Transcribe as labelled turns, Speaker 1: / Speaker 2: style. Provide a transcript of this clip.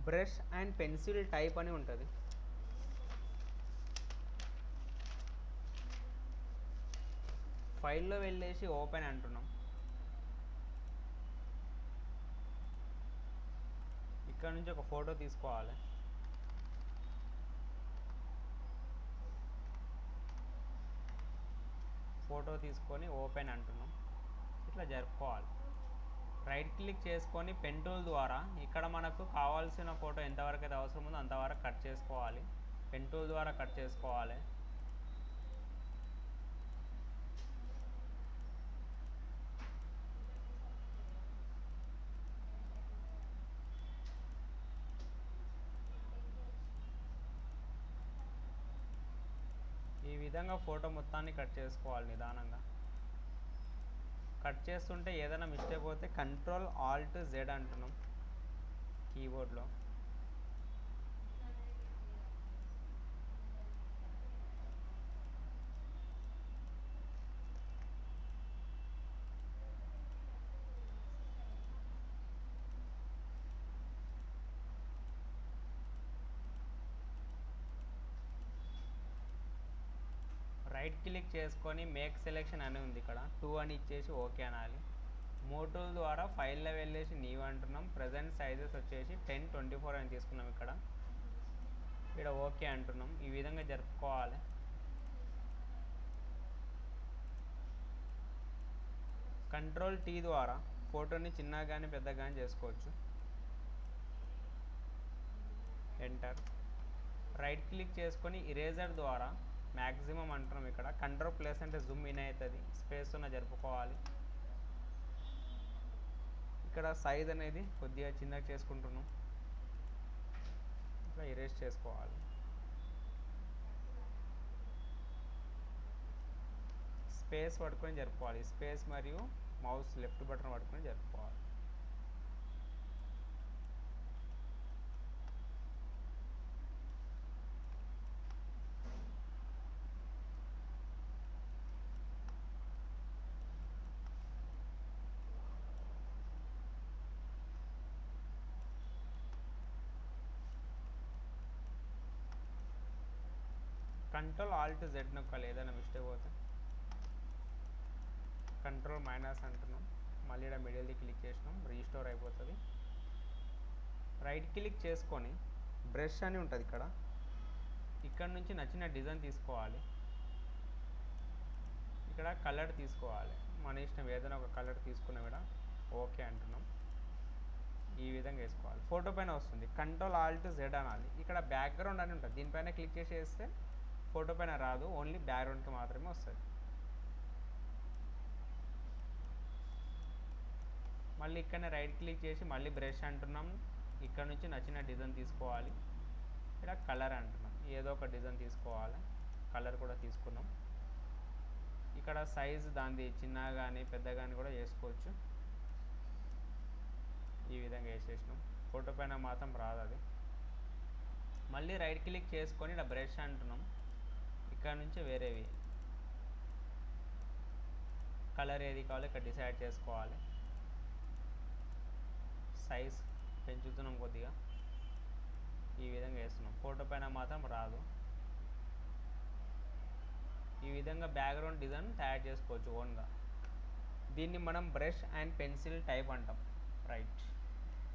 Speaker 1: Brush and pencil type అని ఉంటుంది. ఫైల్లో వెళ్ళేసి ఓపెన్ అంటున్నాం. ఇక్కడ నుంచి ఒక ఫోటో తీసుకోవాలి. ఫోటో తీసుకొని ఓపెన్ అంటున్నాం. ఇట్లా జరుపుకోవాలి. రైట్ క్లిక్ చేసుకొని పెన్ టూల్ ద్వారా ఇక్కడ మనకు కావాల్సిన ఫోటో ఎంతవరకు అయితే అవసరం ఉందో అంతవరకు కట్ చేసుకోవాలి. పెన్ టూల్ ద్వారా కట్ చేసుకోవాలి. ఈ విధంగా ఫోటో మొత్తాన్ని కట్ చేసుకోవాలి నిదానంగా. కట్ చేస్తుంటే ఏదైనా మిస్టేక్ పోతే Ctrl+Alt+Z అంటున్నాం కీబోర్డ్లో. రైట్ క్లిక్ చేసుకొని మేక్ సెలెక్షన్ అని ఉంది ఇక్కడ 2 అని ఇచ్చేసి ఓకే అనాలి. మూవ్ టూల్ ద్వారా ఫైల్లో వెళ్ళేసి న్యూ అంటున్నాం. ప్రజెంట్ సైజెస్ వచ్చేసి 1024 అని తీసుకున్నాం. ఇక్కడ ఓకే అంటున్నాం. ఈ విధంగా జరుపుకోవాలి. Ctrl+T ద్వారా ఫోటోని చిన్నగా కానీ పెద్దగా కానీ చేసుకోవచ్చు. ఎంటర్. రైట్ క్లిక్ చేసుకొని ఇరేజర్ ద్వారా మ్యాక్సిమం అంటున్నాం. ఇక్కడ Ctrl+ అంటే జూమ్ ఇన్ అవుతుంది. స్పేస్ ఉన్న జరుపుకోవాలి. ఇక్కడ సైజ్ అనేది కొద్దిగా చిన్నగా చేసుకుంటున్నాం. ఇట్లా ఇరేజ్ చేసుకోవాలి. స్పేస్ పట్టుకొని జరుపుకోవాలి. స్పేస్ మరియు మౌస్ లెఫ్ట్ బటన్ పట్టుకొని జరుపుకోవాలి. Ctrl+Alt+Z నొక్కాలి ఏదైనా మిస్టేక్ పోతే. Ctrl- అంటున్నాం. మళ్ళీ ఇక్కడ మిడిల్ది క్లిక్ చేసినాం. రీస్టోర్ అయిపోతుంది. రైట్ క్లిక్ చేసుకొని బ్రష్ అని ఉంటుంది ఇక్కడ నుంచి నచ్చిన డిజైన్ తీసుకోవాలి. ఇక్కడ కలర్ తీసుకోవాలి. మన ఇష్టం ఏదైనా ఒక కలర్ తీసుకున్నాం. ఇక్కడ ఓకే అంటున్నాం. ఈ విధంగా వేసుకోవాలి. ఫోటో పైన వస్తుంది. Ctrl+Alt+Z అనాలి. ఇక్కడ బ్యాక్గ్రౌండ్ అని ఉంటుంది. దీనిపైన క్లిక్ చేసేస్తే ఫోటో పైన రాదు, ఓన్లీ బ్యాక్గ్రౌండ్కి మాత్రమే వస్తుంది. మళ్ళీ ఇక్కడనే రైట్ క్లిక్ చేసి మళ్ళీ బ్రష్ అంటున్నాం. ఇక్కడ నుంచి నచ్చిన డిజైన్ తీసుకోవాలి. ఇక్కడ కలర్ అంటున్నాం. ఏదో ఒక డిజైన్ తీసుకోవాలి. కలర్ కూడా తీసుకున్నాం. ఇక్కడ సైజ్ దాన్ని చిన్నగా కానీ పెద్దగా కానీ కూడా చేసుకోవచ్చు. ఈ విధంగా వేసేసినాం. ఫోటో పైన మాత్రం రాదు అది. మళ్ళీ రైట్ క్లిక్ చేసుకొని ఇక్కడ బ్రష్ అంటున్నాం. ఇక్కడ నుంచి వేరేవి కలర్ ఏది కావాలో ఇక్కడ డిసైడ్ చేసుకోవాలి. సైజ్ పెంచుతున్నాం కొద్దిగా. ఈ విధంగా వేస్తున్నాం. ఫోటో పైన మాత్రం రాదు. ఈ విధంగా బ్యాక్గ్రౌండ్ డిజైన్ తయారు చేసుకోవచ్చు ఓన్గా. దీన్ని మనం బ్రష్ అండ్ పెన్సిల్ టైప్ అంటాం. రైట్.